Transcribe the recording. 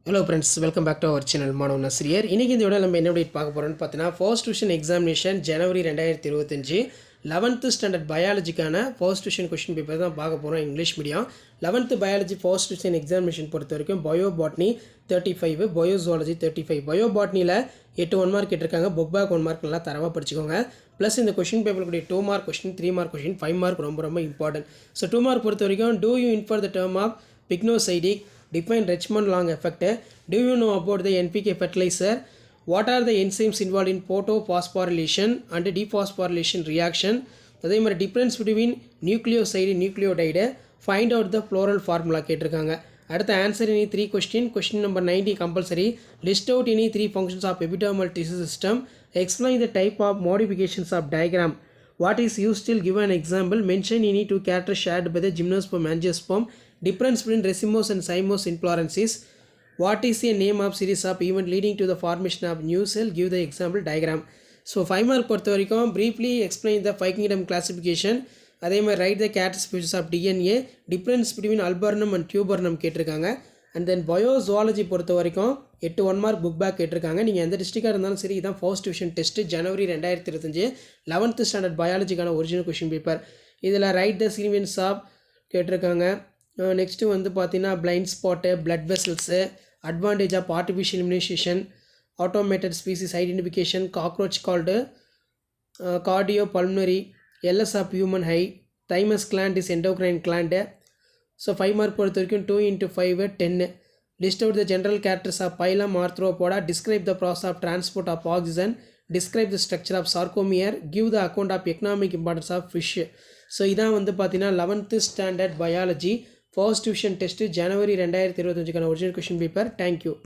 Hello friends, welcome back to our channel மாணவ நஸ்ரியர். இன்னைக்கு இந்த வீடியோல நம்ம என்ன அப்டேட் பார்க்க போறோம்னு பார்த்தீனா ஃபர்ஸ்ட் டிவிஷன் எக்ஸாமினேஷன் ஜனவரி 2025 11th ஸ்டாண்டர்ட் பயாலஜிக்கான ஃபர்ஸ்ட் டிவிஷன் क्वेश्चन பேப்பர் தான் பார்க்க போறோம் English medium. 11th biology first division examination பொறுத்தவரைக்கும் bio botany 35, bio zoology 35. Bio பாட்னில 8 1 மார்க் கேட்டிருக்காங்க. புக் பேக் 1 மார்க் நல்லா தரவா படிச்சுக்கோங்க. ப்ளஸ் இந்த क्वेश्चन பேப்பர் கூடிய 2 mark question, 3 mark question, 5 mark ரொம்ப இம்பார்ட்டன்ட். ஸோ 2 மார்க் பொறுத்தவரைக்கும் do you infer the term of pygnocytic, define Richmond long effect, do you know about the NPK fertilizer, what are the enzymes involved in photophosphorylation and dephosphorylation reaction, அதே மாதிரி difference between nucleoside and nucleotide, find out the plural formula கேட்டிருக்காங்க. அடுத்த answer any 3 question number 90 compulsory, list out any 3 functions of epidermal tissue system, explain the type of modifications of diagram, what is used still, give an example, mention any 2 characters shared by the gymnosperm angiosperm, difference between racemose and cymose inflorescences, what is a name of series of event leading to the formation of new cell, give the example diagram. So 5 mark பொறுத்த வரைக்கும் briefly explain the 5 kingdom classification, அதே மாதிரி write the character species of DNA, difference between alburnum and tubernum கேட்டிருக்காங்க. And then பயோசுவாலஜி பொறுத்த வரைக்கும் 8 1 mark book back கேட்டிருக்காங்க. நீங்கள் எந்த டிஸ்ட்ரிக்டாக இருந்தாலும் சரி, இதான் ஃபர்ஸ்ட் டிவிஷன் டெஸ்ட்டு ஜனவரி 2025 11th ஸ்டாண்டர்ட் பயாலஜிக்கான ஒரிஜினல் கொஷின் பேப்பர். இதில் ரைட் த சீக்வென்ஸ் ஆஃப் கேட்டிருக்காங்க. நெக்ஸ்ட்டு வந்து பார்த்தீங்கன்னா blind spot, blood vessels, advantage of artificial immunisation, automated species identification, cockroach called cardio pulmonary, LS of human high, thymus gland is endocrine gland. So 5 mark பொறுத்த வரைக்கும் 2 into 5 10. List out the general characters of phylum arthropoda, describe the process of transport of oxygen, describe the structure of sarcomere, give the account of economic importance of fish. So இதான் வந்து பார்த்தீங்கன்னா 11th standard biology first division test ஜனவரி 2025க்கான original question paper. Thank you.